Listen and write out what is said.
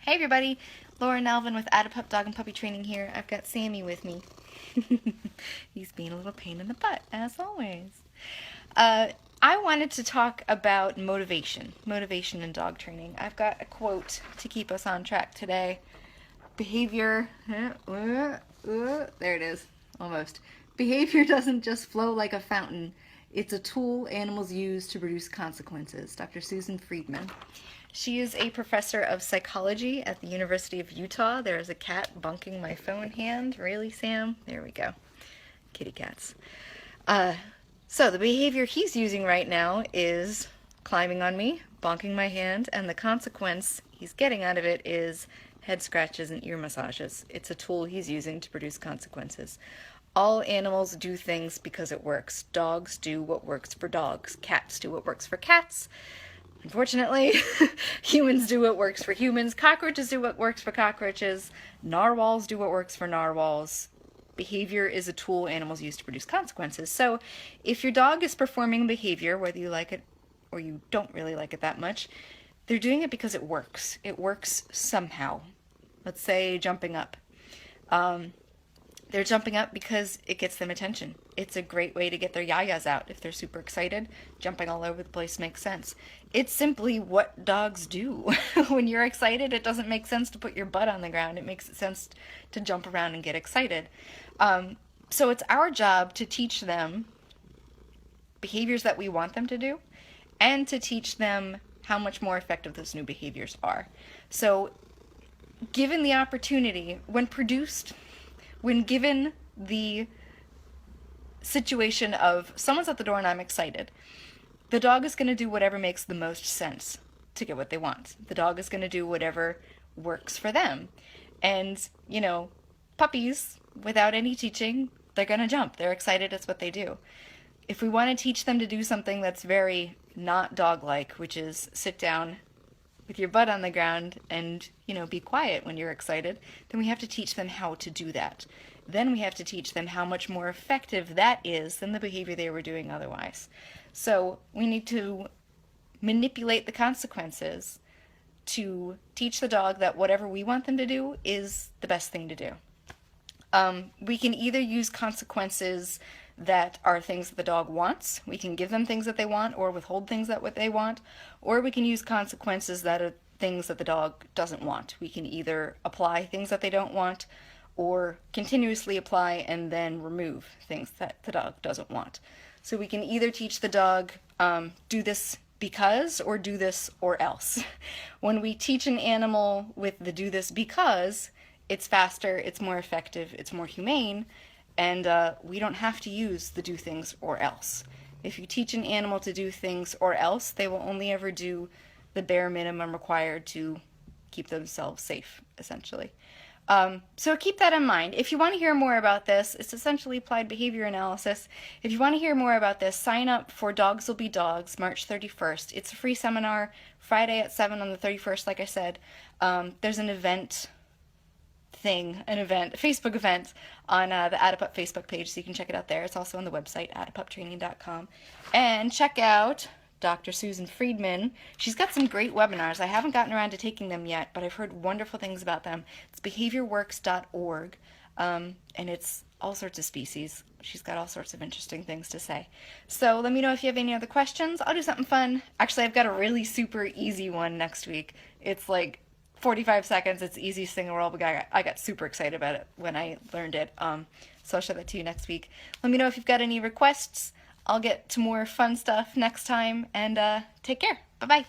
Hey everybody, Lauren Alvin with Add a Pup Dog and Puppy Training here. I've got Sammy with me. He's being a little pain in the butt, as always. I wanted to talk about motivation in dog training. I've got a quote to keep us on track today. Behavior, there it is, almost. Behavior doesn't just flow like a fountain. It's a tool animals use to produce consequences. Dr. Susan Friedman. She is a professor of psychology at the University of Utah. There is a cat bunking my phone hand. Really, Sam? There we go. Kitty cats. So the behavior he's using right now is climbing on me, bonking my hand, and the consequence he's getting out of it is head scratches and ear massages. It's a tool he's using to produce consequences. All animals do things because it works. Dogs do what works for dogs. Cats do what works for cats. Unfortunately, humans do what works for humans. Cockroaches do what works for cockroaches. Narwhals do what works for narwhals. Behavior is a tool animals use to produce consequences. So if your dog is performing behavior, whether you like it or you don't really like it that much, they're doing it because it works. It works somehow. Let's say jumping up. They're jumping up because it gets them attention. It's a great way to get their yayas out. If they're super excited, jumping all over the place makes sense. It's simply what dogs do. When you're excited, it doesn't make sense to put your butt on the ground. It makes sense to jump around and get excited. So it's our job to teach them behaviors that we want them to do and to teach them how much more effective those new behaviors are. So given the opportunity, when given the situation of someone's at the door and I'm excited, the dog is going to do whatever makes the most sense to get what they want. The dog is going to do whatever works for them. And, puppies, without any teaching, they're going to jump. They're excited. It's what they do. If we want to teach them to do something that's very not dog-like, which is sit down with your butt on the ground and, be quiet when you're excited, then we have to teach them how to do that. Then we have to teach them how much more effective that is than the behavior they were doing otherwise. So we need to manipulate the consequences to teach the dog that whatever we want them to do is the best thing to do. We can either use consequences that are things that the dog wants. We can give them things that they want or withhold things that what they want, or we can use consequences that are things that the dog doesn't want. We can either apply things that they don't want or continuously apply and then remove things that the dog doesn't want. So we can either teach the dog do this because or do this or else. When we teach an animal with the do this because, it's faster, it's more effective, it's more humane, and we don't have to use the do things or else. If you teach an animal to do things or else, they will only ever do the bare minimum required to keep themselves safe, essentially. So keep that in mind. If you want to hear more about this, it's essentially applied behavior analysis. If you want to hear more about this, sign up for Dogs Will Be Dogs, March 31st. It's a free seminar, Friday at 7 on the 31st, like I said. There's an Facebook event on the Add a Pup Facebook page, so you can check it out there. It's also on the website, addapuptraining.com. And check out Dr. Susan Friedman. She's got some great webinars. I haven't gotten around to taking them yet, but I've heard wonderful things about them. It's behaviorworks.org, and it's all sorts of species. She's got all sorts of interesting things to say. So let me know if you have any other questions. I'll do something fun. Actually, I've got a really super easy one next week. It's like 45 seconds. It's the easiest thing in the world, but I got super excited about it when I learned it. So I'll show that to you next week. Let me know if you've got any requests. I'll get to more fun stuff next time, and take care. Bye-bye.